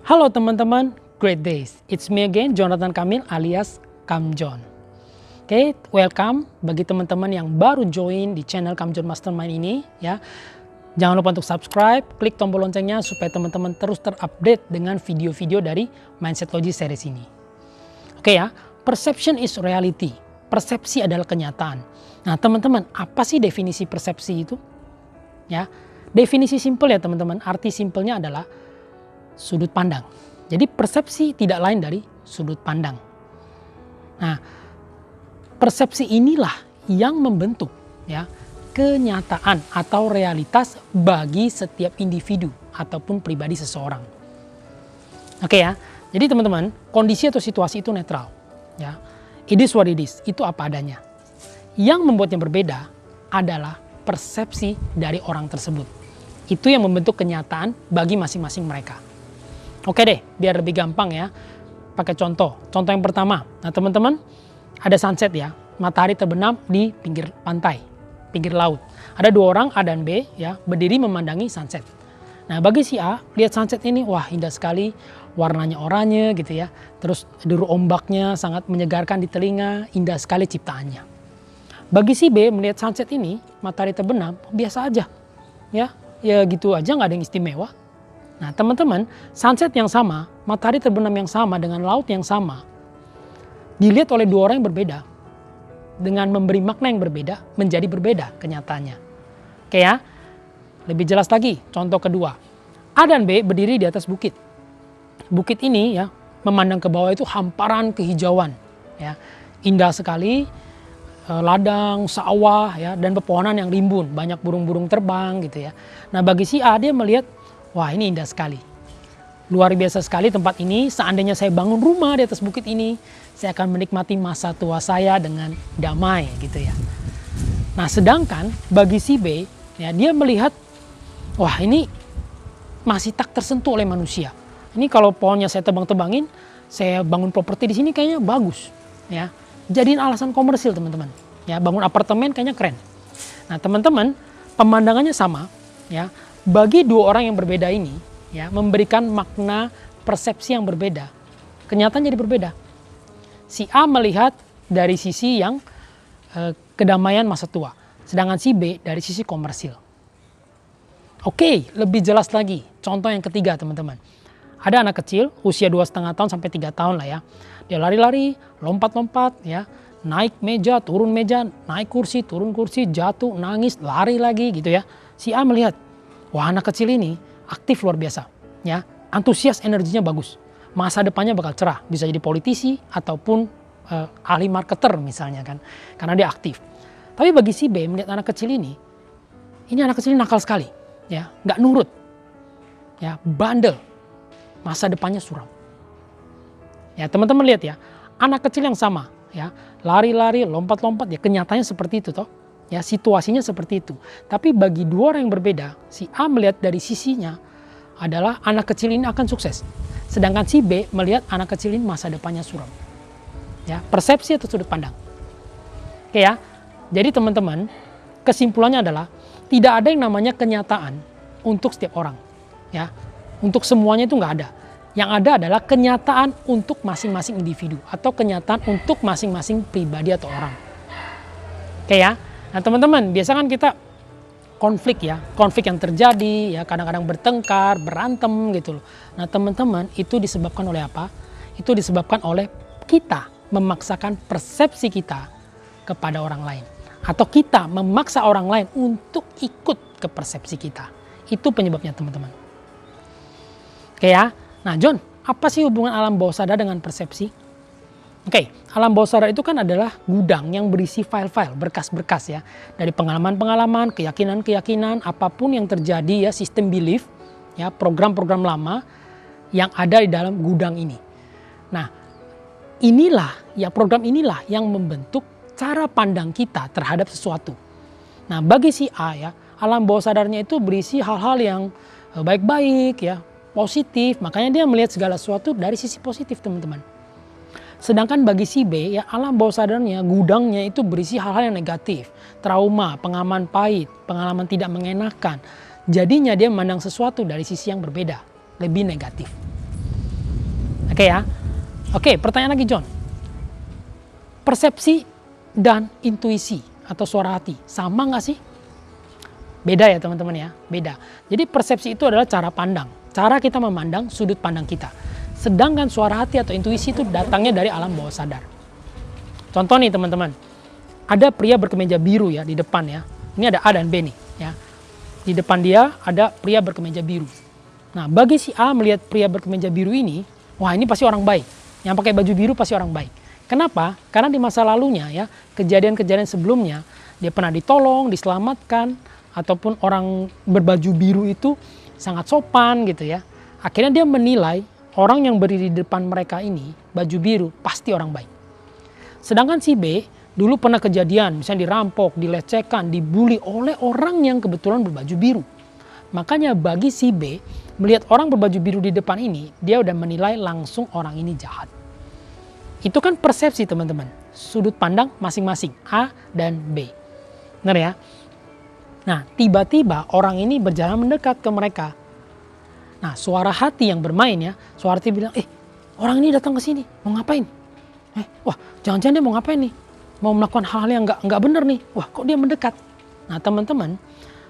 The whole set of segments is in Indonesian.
Halo teman-teman, great days. It's me again, Jonathan Kamil alias Kamjon. Oke, welcome bagi teman-teman yang baru join di channel Kamjon Mastermind ini ya. Jangan lupa untuk subscribe, klik tombol loncengnya supaya teman-teman terus terupdate dengan video-video dari Mindset Logic series ini. Oke ya, perception is reality. Persepsi adalah kenyataan. Nah teman-teman, apa sih definisi persepsi itu? Ya, definisi simpel ya teman-teman, arti simpelnya adalah sudut pandang. Jadi persepsi tidak lain dari sudut pandang. Nah, persepsi inilah yang membentuk ya kenyataan atau realitas bagi setiap individu ataupun pribadi seseorang. Oke ya. Jadi teman-teman, kondisi atau situasi itu netral ya. It is what it is, itu apa adanya. Yang membuatnya berbeda adalah persepsi dari orang tersebut. Itu yang membentuk kenyataan bagi masing-masing mereka. Oke deh, biar lebih gampang ya. Pakai contoh. Contoh yang pertama. Nah teman-teman, ada sunset ya. Matahari terbenam di pinggir pantai, pinggir laut. Ada dua orang, A dan B ya, berdiri memandangi sunset. Nah bagi si A, lihat sunset ini, wah indah sekali. Warnanya oranye gitu ya. Terus deru ombaknya sangat menyegarkan di telinga, indah sekali ciptaannya. Bagi si B, melihat sunset ini, matahari terbenam, biasa aja. Ya gitu aja, nggak ada yang istimewa. Nah teman-teman, sunset yang sama, matahari terbenam yang sama dengan laut yang sama, dilihat oleh dua orang yang berbeda. Dengan memberi makna yang berbeda, menjadi berbeda kenyataannya. Oke ya, lebih jelas lagi, contoh kedua. A dan B berdiri di atas bukit. Bukit ini ya, memandang ke bawah itu hamparan kehijauan. Ya, indah sekali, ladang, sawah, ya, dan pepohonan yang rimbun. Banyak burung-burung terbang gitu ya. Nah bagi si A, dia melihat, wah ini indah sekali. Luar biasa sekali tempat ini. Seandainya saya bangun rumah di atas bukit ini, saya akan menikmati masa tua saya dengan damai gitu ya. Nah sedangkan bagi si B, ya, dia melihat, wah ini masih tak tersentuh oleh manusia. Ini kalau pohonnya saya tebang-tebangin, saya bangun properti di sini kayaknya bagus. Ya, jadiin alasan komersil teman-teman. Ya, bangun apartemen kayaknya keren. Nah teman-teman, pemandangannya sama. Ya, bagi dua orang yang berbeda ini, ya, memberikan makna persepsi yang berbeda. Kenyataan jadi berbeda. Si A melihat dari sisi yang kedamaian masa tua. Sedangkan si B dari sisi komersil. Oke, lebih jelas lagi. Contoh yang ketiga teman-teman. Ada anak kecil usia 2,5 tahun sampai 3 tahun lah ya. Dia lari-lari, lompat-lompat ya. Naik meja, turun meja, naik kursi, turun kursi, jatuh, nangis, lari lagi gitu ya. Si A melihat, wah anak kecil ini aktif luar biasa, ya, antusias, energinya bagus, masa depannya bakal cerah, bisa jadi politisi ataupun ahli marketer misalnya kan, karena dia aktif. Tapi bagi si B melihat anak kecil ini anak kecil ini nakal sekali, ya, nggak nurut, ya, bandel, masa depannya suram. Ya teman-teman lihat ya, anak kecil yang sama, ya, lari-lari, lompat-lompat, ya kenyataannya seperti itu toh. Ya situasinya seperti itu. Tapi bagi dua orang yang berbeda, si A melihat dari sisinya adalah anak kecil ini akan sukses. Sedangkan si B melihat anak kecil ini masa depannya suram. Ya, persepsi atau sudut pandang. Oke ya. Jadi teman-teman, kesimpulannya adalah tidak ada yang namanya kenyataan untuk setiap orang. Ya. Untuk semuanya itu nggak ada. Yang ada adalah kenyataan untuk masing-masing individu atau kenyataan untuk masing-masing pribadi atau orang. Oke ya. Nah teman-teman, biasa kan kita konflik ya, konflik yang terjadi ya, kadang-kadang bertengkar, berantem gitu loh. Nah teman-teman, itu disebabkan oleh apa? Itu disebabkan oleh kita memaksakan persepsi kita kepada orang lain. Atau kita memaksa orang lain untuk ikut ke persepsi kita. Itu penyebabnya teman-teman. Oke ya, nah John, apa sih hubungan alam bawah sadar dengan persepsi? Oke, alam bawah sadar itu kan adalah gudang yang berisi file-file, berkas-berkas ya. Dari pengalaman-pengalaman, keyakinan-keyakinan, apapun yang terjadi ya, sistem belief, ya, program-program lama yang ada di dalam gudang ini. Nah, program inilah yang membentuk cara pandang kita terhadap sesuatu. Nah, bagi si A ya, alam bawah sadarnya itu berisi hal-hal yang baik-baik ya, positif, makanya dia melihat segala sesuatu dari sisi positif teman-teman. Sedangkan bagi si B, ya alam bawah sadarnya, gudangnya itu berisi hal-hal yang negatif. Trauma, pengalaman pahit, pengalaman tidak mengenakan. Jadinya dia memandang sesuatu dari sisi yang berbeda, lebih negatif. Oke ya. Oke, pertanyaan lagi John. Persepsi dan intuisi atau suara hati sama nggak sih? Beda ya teman-teman ya, beda. Jadi persepsi itu adalah cara pandang, cara kita memandang sudut pandang kita. Sedangkan suara hati atau intuisi itu datangnya dari alam bawah sadar. Contoh nih teman-teman, ada pria berkemeja biru ya di depan ya. Ini ada A dan B nih ya. Di depan dia ada pria berkemeja biru. Nah bagi si A melihat pria berkemeja biru ini, wah ini pasti orang baik. Yang pakai baju biru pasti orang baik. Kenapa? Karena di masa lalunya ya, kejadian-kejadian sebelumnya, dia pernah ditolong, diselamatkan, ataupun orang berbaju biru itu sangat sopan gitu ya. Akhirnya dia menilai orang yang berdiri di depan mereka ini, baju biru, pasti orang baik. Sedangkan si B, dulu pernah kejadian, misalnya dirampok, dilecehkan, dibully oleh orang yang kebetulan berbaju biru. Makanya bagi si B, melihat orang berbaju biru di depan ini, dia udah menilai langsung orang ini jahat. Itu kan persepsi teman-teman, sudut pandang masing-masing A dan B. Benar ya? Nah tiba-tiba orang ini berjalan mendekat ke mereka. Nah suara hati yang bermain ya, suara hati bilang, orang ini datang ke sini, mau ngapain? Wah jangan-jangan dia mau ngapain nih? Mau melakukan hal-hal yang nggak benar nih. Wah kok dia mendekat? Nah teman-teman,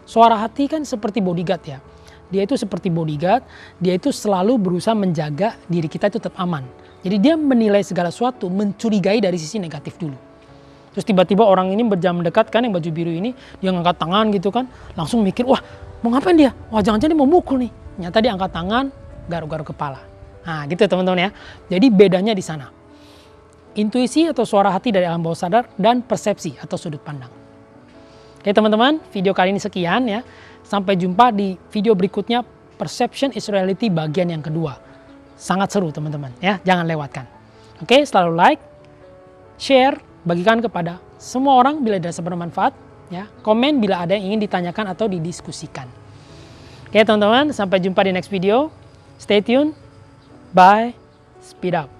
suara hati kan seperti bodyguard ya. Dia itu seperti bodyguard, dia itu selalu berusaha menjaga diri kita itu tetap aman. Jadi dia menilai segala sesuatu, mencurigai dari sisi negatif dulu. Terus tiba-tiba orang ini berjalan mendekat kan yang baju biru ini, dia ngangkat tangan gitu kan, langsung mikir, wah mau ngapain dia? Wah jangan-jangan dia mau mukul nih. Nyata dia angkat tangan, garuk-garuk kepala. Nah gitu teman-teman ya. Jadi bedanya di sana. Intuisi atau suara hati dari alam bawah sadar dan persepsi atau sudut pandang. Oke teman-teman, video kali ini sekian ya. Sampai jumpa di video berikutnya, Perception is Reality bagian yang kedua. Sangat seru teman-teman ya, jangan lewatkan. Oke, selalu like, share, bagikan kepada semua orang bila dirasa bermanfaat ya. Komen bila ada yang ingin ditanyakan atau didiskusikan. Oke teman-teman, sampai jumpa di next video. Stay tune. Bye. Speed up.